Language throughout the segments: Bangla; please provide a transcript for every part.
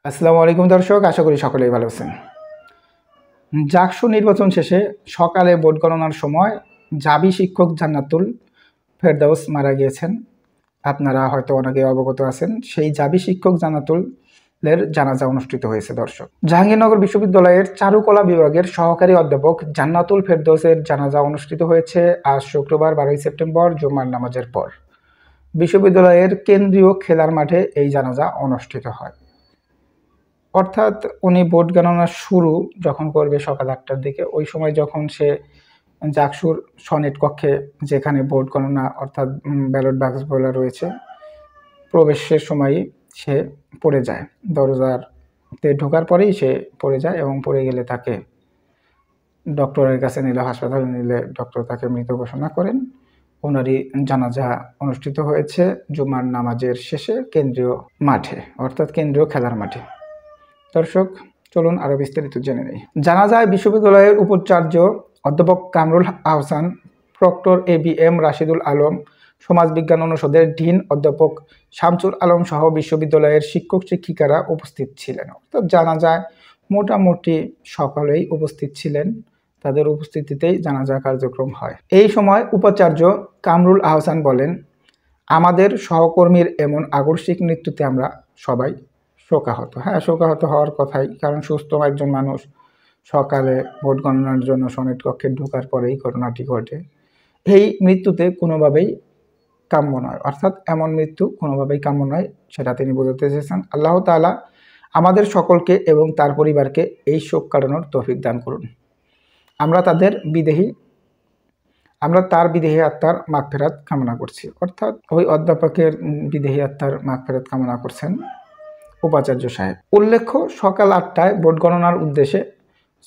আসসালামু আলাইকুম দর্শক, আশা করি সকলেই ভালো আছেন। জাকসু নির্বাচন শেষে সকালে ভোট গণনার সময় জাবি শিক্ষক জান্নাতুল ফেরদাউস মারা গিয়েছেন। আপনারা হয়তো অনেকে অবগত আছেন। সেই জাবি শিক্ষক জান্নাতুলের জানাজা অনুষ্ঠিত হয়েছে। দর্শক, জাহাঙ্গীরনগর বিশ্ববিদ্যালয়ের চারুকলা বিভাগের সহকারী অধ্যাপক জান্নাতুল ফেরদৌসের জানাজা অনুষ্ঠিত হয়েছে আজ শুক্রবার 12 সেপ্টেম্বর জুমার নামাজের পর। বিশ্ববিদ্যালয়ের কেন্দ্রীয় খেলার মাঠে এই জানাজা অনুষ্ঠিত হয়। অর্থাৎ উনি ভোট গণনা শুরু যখন করবে সকাল 8টার দিকে, ওই সময় যখন সে জাকসুর সনেট কক্ষে, যেখানে ভোট গণনা অর্থাৎ ব্যালট বাক্সগুলো রয়েছে, প্রবেশের সময়ই সে পড়ে যায়। দরজাতে ঢোকার পরেই সে পড়ে যায় এবং পড়ে গেলে তাকে ডক্টরের কাছে নিলে, হাসপাতালে নিলে ডক্টর তাকে মৃত ঘোষণা করেন। ওনারই জানাজা অনুষ্ঠিত হয়েছে জুমার নামাজের শেষে কেন্দ্রীয় মাঠে, অর্থাৎ কেন্দ্রীয় খেলার মাঠে। দর্শক, চলুন আরও বিস্তারিত জেনে নেই। জানাজায় বিশ্ববিদ্যালয়ের উপাচার্য অধ্যাপক কামরুল আহসান, প্রক্টর ABM রাশিদুল আলম, সমাজবিজ্ঞান অনুষদের ডিন অধ্যাপক শামসুল আলম সহ বিশ্ববিদ্যালয়ের শিক্ষক শিক্ষিকারা উপস্থিত ছিলেন। অর্থাৎ জানাজায় মোটামুটি সকলেই উপস্থিত ছিলেন। তাদের উপস্থিতিতেই জানাজা কার্যক্রম হয়। এই সময় উপাচার্য কামরুল আহসান বলেন, আমাদের সহকর্মীর এমন আকস্মিক মৃত্যুতে আমরা সবাই শোকাহত। শোকাহত হওয়ার কথাই, কারণ সুস্থ একজন মানুষ সকালে ভোট গণনার জন্য সনেট কক্ষে ঢোকার পরেই ঘটনাটি ঘটে। এই মৃত্যুতে কোনোভাবেই কাম্য নয়, অর্থাৎ এমন মৃত্যু কোনোভাবেই কাম্য নয়, সেটা তিনি বোঝাতে চেয়েছেন। আল্লাহ তাআলা আমাদের সকলকে এবং তার পরিবারকে এই শোক কাটানোর তৌফিক দান করুন। আমরা তার বিদেহী আত্মার মাগফিরাত কামনা করছি। অর্থাৎ ওই অধ্যাপকের বিদেহী আত্মার মাগফিরাত কামনা করছেন উপাচার্য সাহেব। উল্লেখ্য, সকাল 8টায় ভোট গণনার উদ্দেশ্যে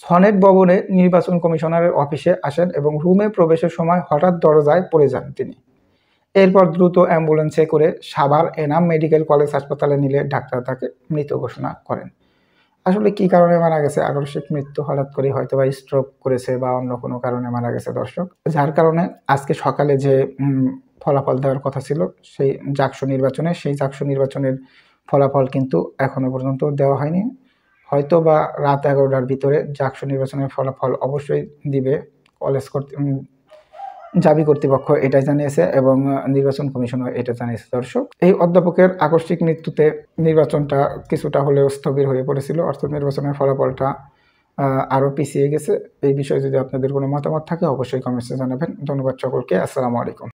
সনেট ভবনে নির্বাচন কমিশনারের অফিসে আসেন এবং রুমে প্রবেশের সময় হঠাৎ দরজায় পড়ে যান তিনি। এরপর দ্রুত অ্যাম্বুলেন্সে করে সাভার এনাম মেডিকেল কলেজ হাসপাতালে নিলে ডাক্তার তাকে মৃত ঘোষণা করেন। আসলে কি কারণে মারা গেছে? আকস্মিক মৃত্যু, হঠাৎ করে হয়তো বা স্ট্রোক করেছে বা অন্য কোনো কারণে মারা গেছে দর্শক। যার কারণে আজকে সকালে যে ফলাফল দেওয়ার কথা ছিল সেই জাকসু নির্বাচনের ফলাফল কিন্তু এখনো পর্যন্ত দেওয়া হয়নি। হয়তো বা রাত 11টার ভিতরে জাকসু নির্বাচনের ফলাফল অবশ্যই দিবে কলেজ জাবি কর্তৃপক্ষ, এটাই জানিয়েছে এবং নির্বাচন কমিশনও এটা জানিয়েছে। দর্শক, এই অধ্যাপকের আকস্মিক মৃত্যুতে নির্বাচনটা কিছুটা হলেও স্থবির হয়ে পড়েছিল, অর্থাৎ নির্বাচনের ফলাফলটা আরও পিছিয়ে গেছে। এই বিষয়ে যদি আপনাদের কোনো মতামত থাকে অবশ্যই কমেন্টসে জানাবেন। ধন্যবাদ সকলকে। আসসালামু আলাইকুম।